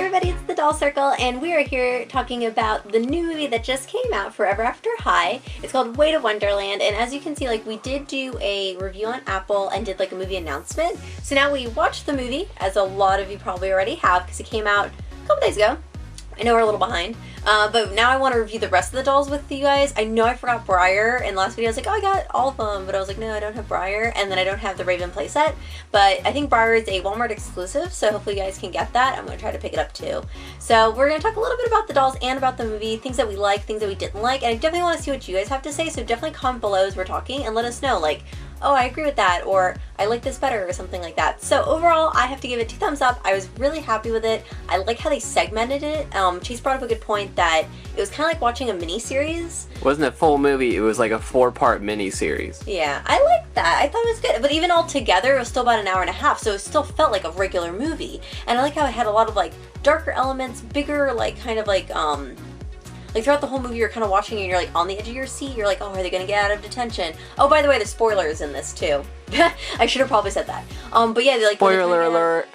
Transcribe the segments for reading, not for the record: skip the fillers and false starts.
everybody, it's the Doll Circle, and we are here talking about the new movie that just came out, Forever After High. It's called Way to Wonderland, and as you can see, like, we did do a review on Apple and did like a movie announcement. So now we watched the movie, as a lot of you probably already have, because it came out a couple days ago. I know we're a little behind, but now I want to review the rest of the dolls with you guys. I know I forgot Briar in the last video. I was like, oh, I got all of them, but I was like, no, I don't have Briar, and then I don't have the Raven playset. But I think Briar is a Walmart exclusive, so hopefully you guys can get that. I'm going to try to pick it up too. So we're going to talk a little bit about the dolls and about the movie, things that we like, things that we didn't like, and I definitely want to see what you guys have to say, so definitely comment below as we're talking and let us know, like, oh, I agree with that, or I like this better, or something like that. So overall, I have to give it 2 thumbs up. I was really happy with it. I like how they segmented it. Chase brought up a good point that it was kind of like watching a mini-series. It wasn't a full movie, it was like a 4-part mini-series. Yeah, I like that. I thought it was good. But even all together, it was still about an hour and a half, so it still felt like a regular movie. And I like how it had a lot of, like, darker elements, bigger, like, kind of like throughout the whole movie you're kind of watching and you're like on the edge of your seat. You're like, oh, are they gonna get out of detention? Oh, by the way, there's spoilers in this too. I should have probably said that. But yeah, like, spoiler alert.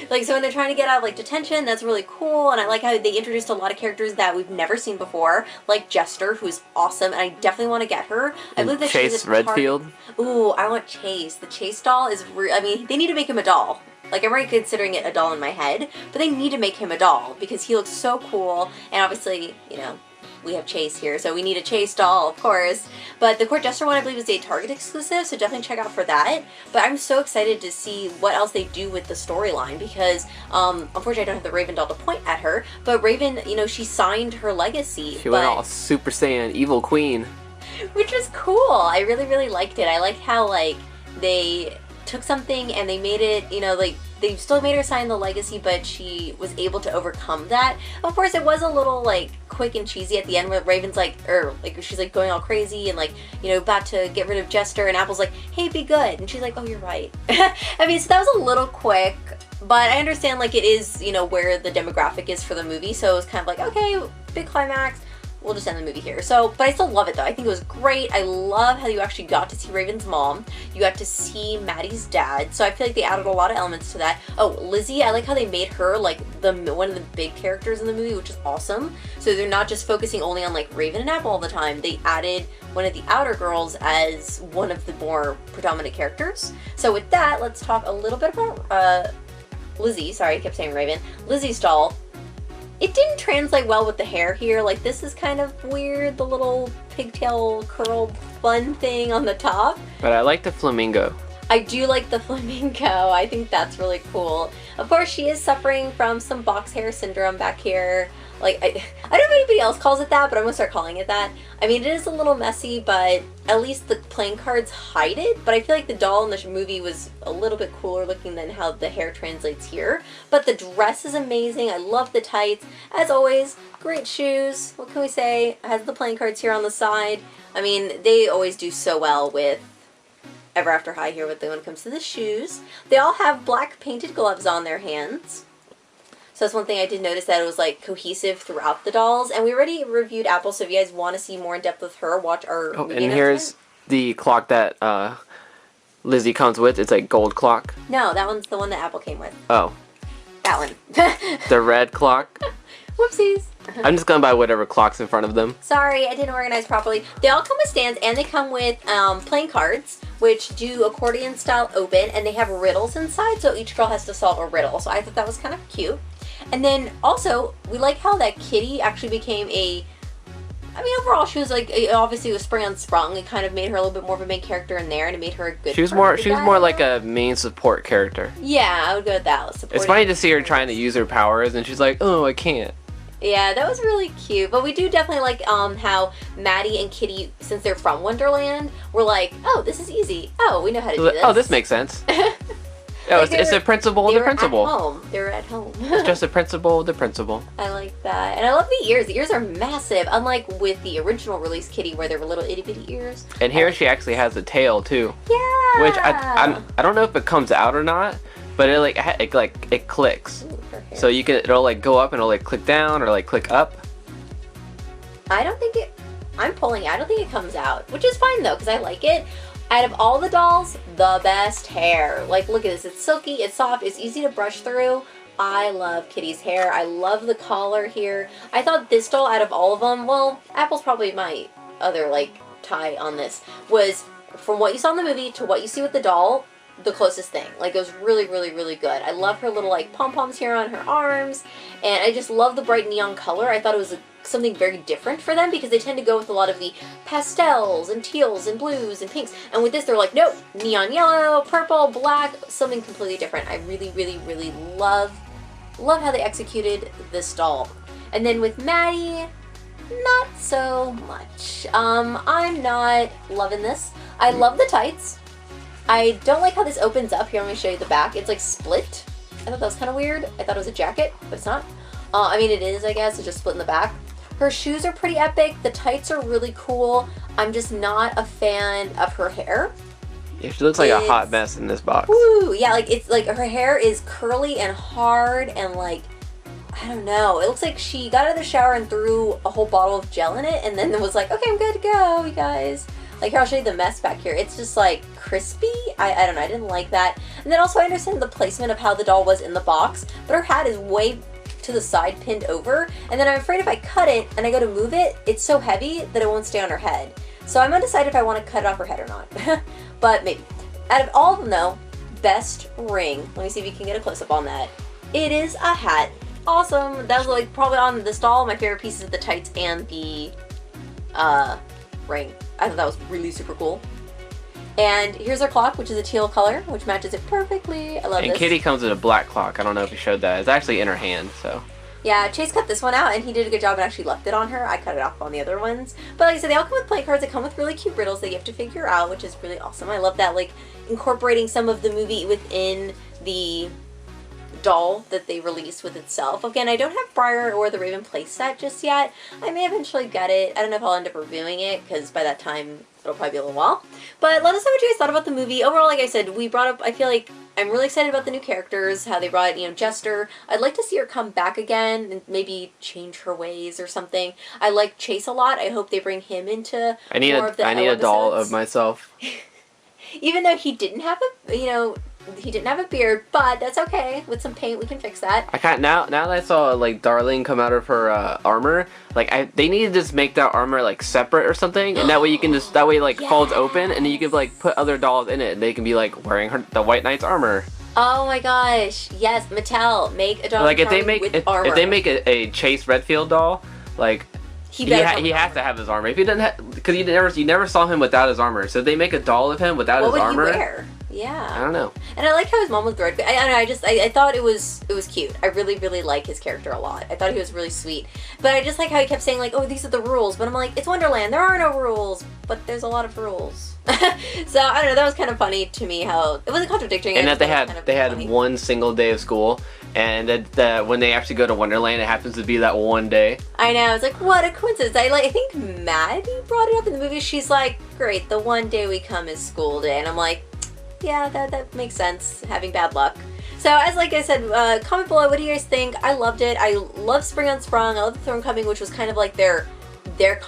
Like, so when they're trying to get out of like detention, that's really cool. And I like how they introduced a lot of characters that we've never seen before, like Jester, who's awesome, and I definitely want to get her. I believe that Chase Redfield. Ooh, I want Chase. The Chase doll is I mean, they need to make him a doll. Like, I'm already considering it a doll in my head, but they need to make him a doll because he looks so cool, and obviously, you know, we have Chase here, so we need a Chase doll, of course. But the Court Jester one, I believe, is a Target exclusive, so definitely check out for that. But I'm so excited to see what else they do with the storyline because, unfortunately, I don't have the Raven doll to point at her, but Raven, you know, she signed her legacy. She went all Super Saiyan, Evil Queen. Which was cool. I really, really liked it. I like how, like, they took something and they made it, you know, like, they still made her sign the legacy, but she was able to overcome that. Of course, it was a little, like, quick and cheesy at the end where Raven's like, she's like going all crazy and, like, you know, about to get rid of Jester, and Apple's like, hey, be good. And she's like, oh, you're right. I mean, so that was a little quick, but I understand, like, it is, you know, where the demographic is for the movie, so it was kind of like, okay, big climax. We'll just end the movie here. So, but I still love it though. I think it was great. I love how you actually got to see Raven's mom. You got to see Maddie's dad. So I feel like they added a lot of elements to that. Oh, Lizzie, I like how they made her like one of the big characters in the movie, which is awesome. So they're not just focusing only on like Raven and Apple all the time. They added one of the outer girls as one of the more predominant characters. So with that, let's talk a little bit about Lizzie. Sorry, I kept saying Raven. Lizzie's doll. It didn't translate well with the hair here. Like, this is kind of weird, the little pigtail curled bun thing on the top. But I like the flamingo. I do like the flamingo. I think that's really cool. Of course, she is suffering from some box hair syndrome back here. Like, I don't know if anybody else calls it that, but I'm gonna start calling it that. I mean, it is a little messy, but at least the playing cards hide it. But I feel like the doll in the movie was a little bit cooler looking than how the hair translates here. But the dress is amazing. I love the tights. As always, great shoes. What can we say? It has the playing cards here on the side. I mean, they always do so well with Ever After High here when it comes to the shoes. They all have black painted gloves on their hands. So that's one thing I did notice, that it was like cohesive throughout the dolls. And we already reviewed Apple, so if you guys want to see more in depth with her, watch our and here's the clock that Lizzie comes with. It's like gold clock. No, that one's the one that Apple came with. Oh. That one. The red clock. Whoopsies. I'm just going by whatever clock's in front of them. Sorry, I didn't organize properly. They all come with stands, and they come with playing cards, which do accordion style open, and they have riddles inside, so each girl has to solve a riddle. So I thought that was kind of cute. And then also, we like how that kitty actually became a, I mean, overall she was like, obviously it was spring unsprung. It kind of made her a little bit more of a main character in there, and it made her a good She was more like a main support character. Yeah, I would go with that. It's funny to see her trying to use her powers, and she's like, oh, I can't. Yeah, that was really cute. But we do definitely like how Maddie and Kitty, since they're from Wonderland, were like, oh, this is easy. Oh, we know how to do this. Oh, this makes sense. Oh, like it's the principal of the principal. At home. They were at home. It's just the principal of the principal. I like that. And I love the ears. The ears are massive, unlike with the original release Kitty where there were little itty bitty ears. And here she actually has a tail too. Yeah. Which I don't know if it comes out or not, but it clicks. Ooh, so it'll like go up and it'll like click down or like click up. I don't think it, I'm pulling it. I don't think it comes out, which is fine though, because I like it. Out of all the dolls, the best hair. Like, look at this. It's silky, it's soft, it's easy to brush through. I love Kitty's hair. I love the collar here. I thought this doll out of all of them, well, Apple's probably my other, like, tie on this, was from what you saw in the movie to what you see with the doll, the closest thing. Like, it was really, really, really good. I love her little, like, pom-poms here on her arms, and I just love the bright neon color. I thought it was something very different for them because they tend to go with a lot of the pastels and teals and blues and pinks, and with this they're like, nope, neon yellow, purple, black, something completely different. I really, really, really love how they executed this doll. And then with Maddie, not so much. I'm not loving this. I love the tights. I don't like how this opens up. Here, let me show you the back. It's like split. I thought that was kind of weird. I thought it was a jacket, but it's not. I mean, it is, I guess. It's just split in the back. Her shoes are pretty epic. The tights are really cool. I'm just not a fan of her hair. Yeah, she looks like a hot mess in this box. Woo! Yeah, like, it's like her hair is curly and hard and like, I don't know. It looks like she got out of the shower and threw a whole bottle of gel in it and then was like, okay, I'm good to go, you guys. Like, here, I'll show you the mess back here. It's just like crispy. I don't know. I didn't like that. And then also I understand the placement of how the doll was in the box, but her hat is way to the side pinned over, and then I'm afraid if I cut it and I go to move it, it's so heavy that it won't stay on her head. So I'm undecided if I want to cut it off her head or not. But maybe. Out of all of them though, best ring. Let me see if you can get a close-up on that. It is a hat. Awesome. That was like probably on this doll my favorite pieces of the tights and the ring. I thought that was really super cool. And here's our clock, which is a teal color, which matches it perfectly. I love this. And Kitty comes with a black clock. I don't know if you showed that. It's actually in her hand, so. Yeah, Chase cut this one out, and he did a good job and actually left it on her. I cut it off on the other ones. But like I said, they all come with play cards. They come with really cute riddles that you have to figure out, which is really awesome. I love that, like, incorporating some of the movie within the doll that they released with itself. Again, I don't have Briar or the Raven playset just yet. I may eventually get it. I don't know if I'll end up reviewing it, because by that time, it'll probably be a little while. But let us know what you guys thought about the movie. Overall, like I said, we brought up, I feel like, I'm really excited about the new characters, how they brought, you know, Jester. I'd like to see her come back again and maybe change her ways or something. I like Chase a lot. I hope they bring him into more of the I need a doll of myself. Even though he didn't have a, you know, he didn't have a beard, but that's okay. With some paint, we can fix that. I can't now that I saw like Darling come out of her armor, like they need to just make that armor like separate or something, and that way you can just like yes. folds open, and then you can like put other dolls in it, and they can be like wearing the White Knight's armor. Oh my gosh! Yes, Mattel, make a doll like with armor. if they make a Chase Redfield doll, like he has to have his armor. If he doesn't, because you never saw him without his armor. So if they make a doll of him without his armor. What would he wear? Yeah. I don't know. And I like how his mom was red. I don't know. I thought it was cute. I really, really like his character a lot. I thought he was really sweet. But I just like how he kept saying like, oh, these are the rules. But I'm like, it's Wonderland. There are no rules. But there's a lot of rules. So I don't know. That was kind of funny to me how it wasn't contradicting. And that they had one single day of school, and that when they actually go to Wonderland, it happens to be that one day. I know. It's like, what a coincidence. I think Maddy brought it up in the movie. She's like, great. The one day we come is school day, and I'm like, yeah, that makes sense, having bad luck. So, as like I said, comment below, what do you guys think? I loved it. I love Spring Unsprung. I love The Throne Coming, which was kind of like their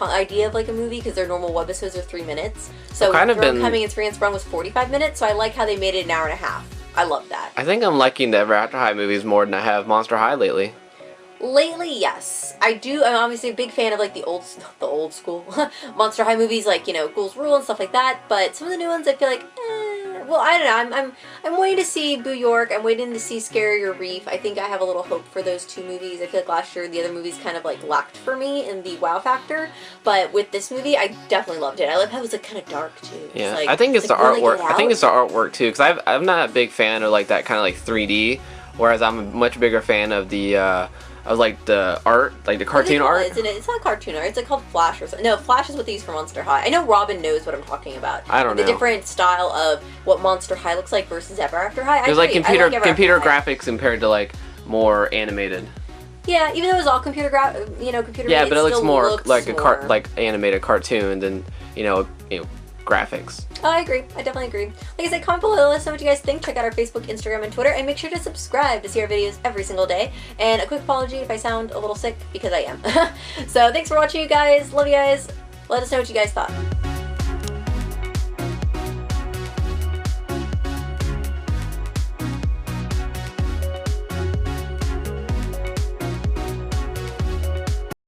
idea of like a movie, because their normal webisodes are 3 minutes. So, Throne Coming and Spring Unsprung was 45 minutes, so I like how they made it an hour and a half. I love that. I think I'm liking the Ever After High movies more than I have Monster High lately. Lately, yes. I'm obviously a big fan of like the old school Monster High movies, like, you know, Ghouls Rule and stuff like that, but some of the new ones I feel like, well, I don't know. I'm waiting to see Boo York. I'm waiting to see Scarier Reef. I think I have a little hope for those two movies. I feel like last year the other movies kind of like lacked for me in the wow factor, but with this movie, I definitely loved it. I love how it was like kind of dark too. Yeah, like, I think it's the artwork. I think it's the artwork too, because I'm not a big fan of like that kind of like 3D, whereas I'm a much bigger fan of the of like the art, like the cartoon art. It's not cartoon art. It's like called Flash or something. No, Flash is what they use for Monster High. I know Robin knows what I'm talking about. I don't know. The different style of what Monster High looks like versus Ever After High. There's like computer graphics compared to like more animated. Yeah, even though it's all computer. Yeah, but it looks more like like animated cartoon than you know graphics. Oh, I agree. I definitely agree. Like I said, comment below, let us know what you guys think. Check out our Facebook, Instagram, and Twitter, and make sure to subscribe to see our videos every single day. And a quick apology if I sound a little sick, because I am. So thanks for watching, you guys. Love you guys. Let us know what you guys thought.